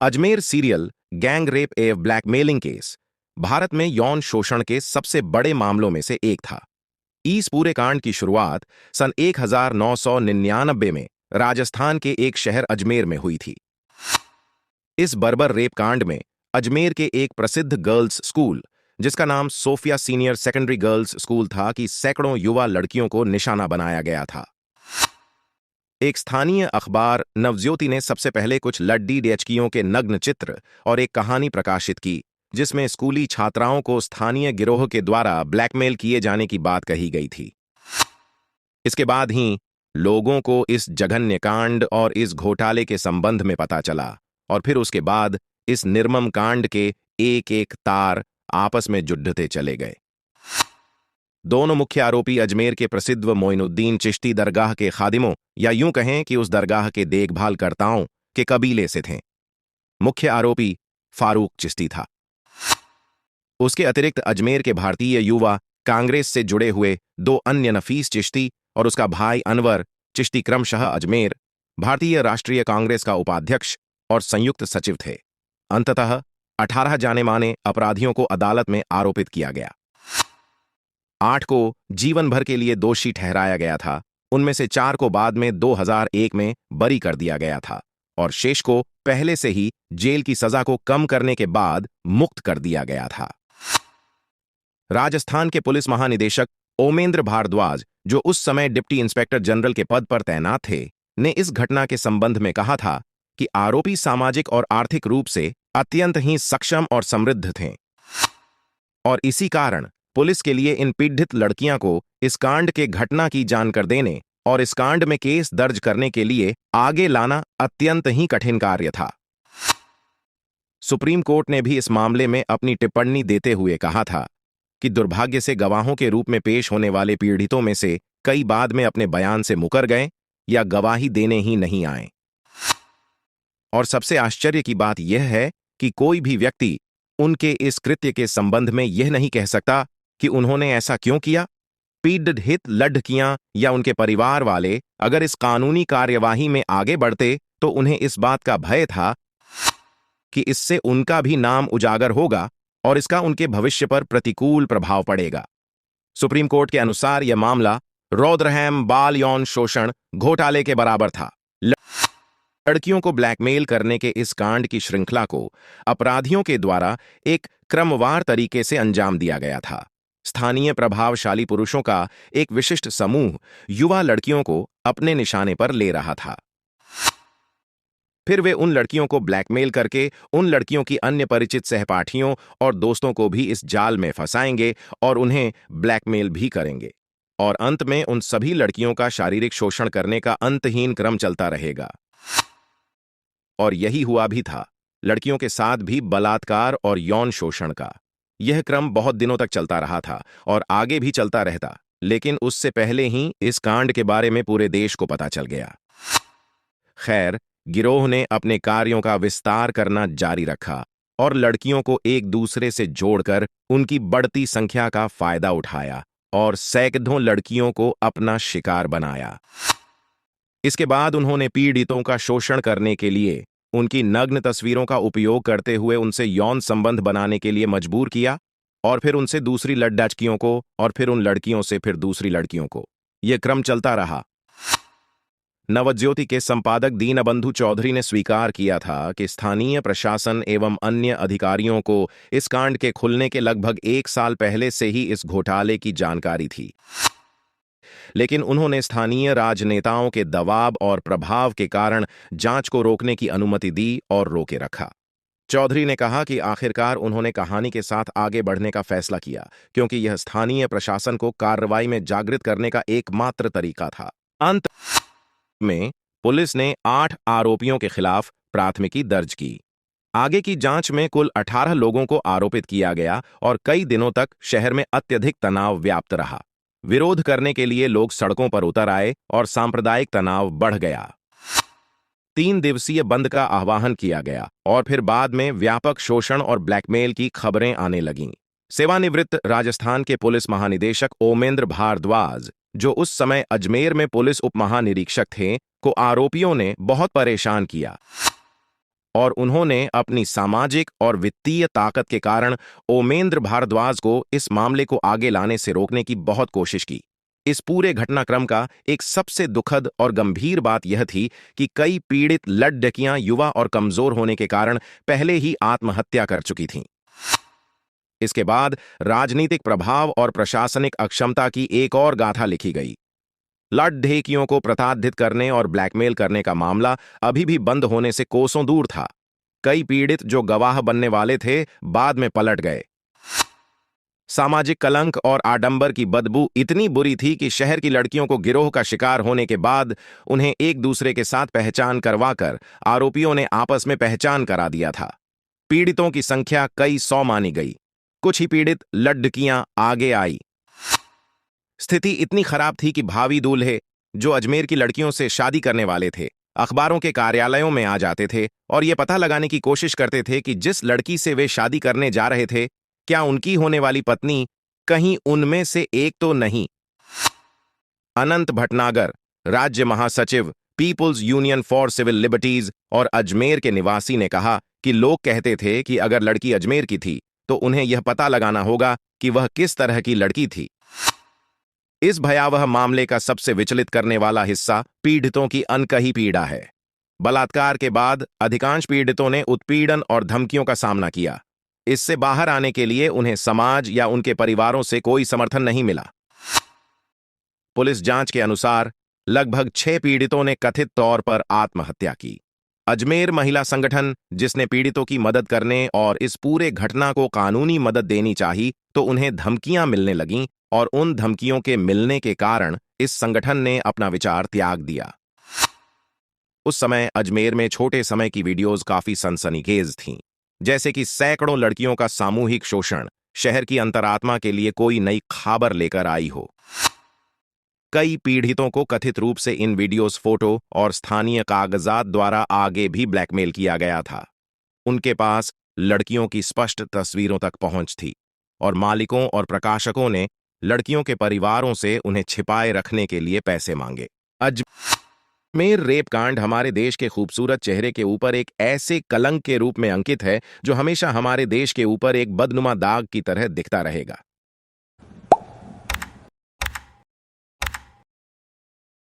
Ajmer serial gang rape एवं blackmailing case Bharat में यौन शोषण के सबसे बड़े मामलों में से एक था। इस पूरे कांड की शुरुआत सन 1999 में राजस्थान के एक शहर अजमेर में हुई थी। इस बर्बर रेप कांड में अजमेर के एक प्रसिद्ध गर्ल्स स्कूल, जिसका नाम Sophia senior secondary girls school था, की सैकड़ों युवा लड़कियों को निशाना बनाया गया था। एक स्थानीय अखबार नवज्योति ने सबसे पहले कुछ लड्डी डेचकियों के नग्न चित्र और एक कहानी प्रकाशित की, जिसमें स्कूली छात्राओं को स्थानीय गिरोह के द्वारा ब्लैकमेल किए जाने की बात कही गई थी। इसके बाद ही लोगों को इस जघन्य कांड और इस घोटाले के संबंध में पता चला, और फिर उसके बाद इस निर्मम कांड के एक एक तार आपस में जुड़ते चले गए। दोनों मुख्य आरोपी अजमेर के प्रसिद्ध मोइनुद्दीन चिश्ती दरगाह के खादिमों, या यूं कहें कि उस दरगाह के देखभालकर्ताओं के कबीले से थे। मुख्य आरोपी फारूक चिश्ती था। उसके अतिरिक्त अजमेर के भारतीय युवा कांग्रेस से जुड़े हुए दो अन्य नफीस चिश्ती और उसका भाई अनवर चिश्ती क्रमशः अजमेर भारतीय राष्ट्रीय कांग्रेस का उपाध्यक्ष और संयुक्त सचिव थे। अंततः 18 जाने माने अपराधियों को अदालत में आरोपित किया गया। 8 को जीवन भर के लिए दोषी ठहराया गया था। उनमें से 4 को बाद में 2001 में बरी कर दिया गया था और शेष को पहले से ही जेल की सजा को कम करने के बाद मुक्त कर दिया गया था। राजस्थान के पुलिस महानिदेशक ओमेंद्र भारद्वाज, जो उस समय डिप्टी इंस्पेक्टर जनरल के पद पर तैनात थे, ने इस घटना के संबंध में कहा था कि आरोपी सामाजिक और आर्थिक रूप से अत्यंत ही सक्षम और समृद्ध थे और इसी कारण पुलिस के लिए इन पीड़ित लड़कियां को इस कांड के घटना की जानकर देने और इस कांड में केस दर्ज करने के लिए आगे लाना अत्यंत ही कठिन कार्य था। सुप्रीम कोर्ट ने भी इस मामले में अपनी टिप्पणी देते हुए कहा था कि दुर्भाग्य से गवाहों के रूप में पेश होने वाले पीड़ितों में से कई बाद में अपने बयान से मुकर गए या गवाही देने ही नहीं आए। और सबसे आश्चर्य की बात यह है कि कोई भी व्यक्ति उनके इस कृत्य के संबंध में यह नहीं कह सकता कि उन्होंने ऐसा क्यों किया। पीड़ित लड़कियां या उनके परिवार वाले अगर इस कानूनी कार्यवाही में आगे बढ़ते तो उन्हें इस बात का भय था कि इससे उनका भी नाम उजागर होगा और इसका उनके भविष्य पर प्रतिकूल प्रभाव पड़ेगा। सुप्रीम कोर्ट के अनुसार यह मामला रौद्रहैम बाल यौन शोषण घोटाले के बराबर था। लड़कियों को ब्लैकमेल करने के इस कांड की श्रृंखला को अपराधियों के द्वारा एक क्रमवार तरीके से अंजाम दिया गया था। स्थानीय प्रभावशाली पुरुषों का एक विशिष्ट समूह युवा लड़कियों को अपने निशाने पर ले रहा था। फिर वे उन लड़कियों को ब्लैकमेल करके उन लड़कियों की अन्य परिचित सहपाठियों और दोस्तों को भी इस जाल में फंसाएंगे और उन्हें ब्लैकमेल भी करेंगे, और अंत में उन सभी लड़कियों का शारीरिक शोषण करने का अंतहीन क्रम चलता रहेगा। और यही हुआ भी था। लड़कियों के साथ भी बलात्कार और यौन शोषण का यह क्रम बहुत दिनों तक चलता रहा था और आगे भी चलता रहता, लेकिन उससे पहले ही इस कांड के बारे में पूरे देश को पता चल गया। खैर, गिरोह ने अपने कार्यों का विस्तार करना जारी रखा और लड़कियों को एक दूसरे से जोड़कर उनकी बढ़ती संख्या का फायदा उठाया और सैकड़ों लड़कियों को अपना शिकार बनाया। इसके बाद उन्होंने पीड़ितों का शोषण करने के लिए उनकी नग्न तस्वीरों का उपयोग करते हुए उनसे यौन संबंध बनाने के लिए मजबूर किया, और फिर उनसे दूसरी लड़कियों को, और फिर उन लड़कियों से फिर दूसरी लड़कियों को। यह क्रम चलता रहा। नवज्योति के संपादक दीनबंधु चौधरी ने स्वीकार किया था कि स्थानीय प्रशासन एवं अन्य अधिकारियों को इस कांड के खुलने के लगभग 1 साल पहले से ही इस घोटाले की जानकारी थी, लेकिन उन्होंने स्थानीय राजनेताओं के दबाव और प्रभाव के कारण जांच को रोकने की अनुमति दी और रोके रखा। चौधरी ने कहा कि आखिरकार उन्होंने कहानी के साथ आगे बढ़ने का फैसला किया क्योंकि यह स्थानीय प्रशासन को कार्रवाई में जागृत करने का एकमात्र तरीका था। अंत में पुलिस ने 8 आरोपियों के खिलाफ प्राथमिकी दर्ज की। आगे की जांच में कुल 18 लोगों को आरोपित किया गया और कई दिनों तक शहर में अत्यधिक तनाव व्याप्त रहा। विरोध करने के लिए लोग सड़कों पर उतर आए और सांप्रदायिक तनाव बढ़ गया। 3 दिवसीय बंद का आह्वान किया गया और फिर बाद में व्यापक शोषण और ब्लैकमेल की खबरें आने लगीं। सेवानिवृत्त राजस्थान के पुलिस महानिदेशक ओमेंद्र भारद्वाज, जो उस समय अजमेर में पुलिस उप महानिरीक्षक थे, को आरोपियों ने बहुत परेशान किया। और उन्होंने अपनी सामाजिक और वित्तीय ताकत के कारण ओमेंद्र भारद्वाज को इस मामले को आगे लाने से रोकने की बहुत कोशिश की। इस पूरे घटनाक्रम का एक सबसे दुखद और गंभीर बात यह थी कि कई पीड़ित लड़कियां युवा और कमजोर होने के कारण पहले ही आत्महत्या कर चुकी थीं। इसके बाद राजनीतिक प्रभाव और प्रशासनिक अक्षमता की एक और गाथा लिखी गई। लड़कियों को प्रताड़ित करने और ब्लैकमेल करने का मामला अभी भी बंद होने से कोसों दूर था। कई पीड़ित जो गवाह बनने वाले थे बाद में पलट गए। सामाजिक कलंक और आडंबर की बदबू इतनी बुरी थी कि शहर की लड़कियों को गिरोह का शिकार होने के बाद उन्हें एक दूसरे के साथ पहचान करवाकर आरोपियों ने आपस में पहचान करा दिया था। पीड़ितों की संख्या कई सौ मानी गई। कुछ ही पीड़ित लड़कियां आगे आई। स्थिति इतनी खराब थी कि भावी दूल्हे जो अजमेर की लड़कियों से शादी करने वाले थे अखबारों के कार्यालयों में आ जाते थे और ये पता लगाने की कोशिश करते थे कि जिस लड़की से वे शादी करने जा रहे थे क्या उनकी होने वाली पत्नी कहीं उनमें से एक तो नहीं। अनंत भटनागर, राज्य महासचिव, people's union for civil liberties और अजमेर के निवासी ने कहा कि लोग कहते थे कि अगर लड़की अजमेर की थी तो उन्हें यह पता लगाना होगा कि वह किस तरह की लड़की थी। इस भयावह मामले का सबसे विचलित करने वाला हिस्सा पीड़ितों की अनकही पीड़ा है। बलात्कार के बाद अधिकांश पीड़ितों ने उत्पीड़न और धमकियों का सामना किया। इससे बाहर आने के लिए उन्हें समाज या उनके परिवारों से कोई समर्थन नहीं मिला। पुलिस जांच के अनुसार लगभग 6 पीड़ितों ने कथित तौर पर आत्महत्या की। अजमेर महिला संगठन, जिसने पीड़ितों की मदद करने और इस पूरे घटना को कानूनी मदद देनी चाहिए, तो उन्हें धमकियां मिलने लगीं और उन धमकियों के मिलने के कारण इस संगठन ने अपना विचार त्याग दिया। उस समय अजमेर में छोटे समय की वीडियोस काफी सनसनीखेज थीं, जैसे कि सैकड़ों लड़कियों का सामूहिक शोषण शहर की अंतरात्मा के लिए कोई नई खबर लेकर आई हो। कई पीड़ितों को कथित रूप से इन वीडियोस, फोटो और स्थानीय कागजात द्वारा आगे भी ब्लैकमेल किया गया था। उनके पास लड़कियों की स्पष्ट तस्वीरों तक पहुंच थी और मालिकों और प्रकाशकों ने लड़कियों के परिवारों से उन्हें छिपाए रखने के लिए पैसे मांगे। अजमेर रेप कांड हमारे देश के खूबसूरत चेहरे के ऊपर एक ऐसे कलंक के रूप में अंकित है जो हमेशा हमारे देश के ऊपर एक बदनुमा दाग की तरह दिखता रहेगा।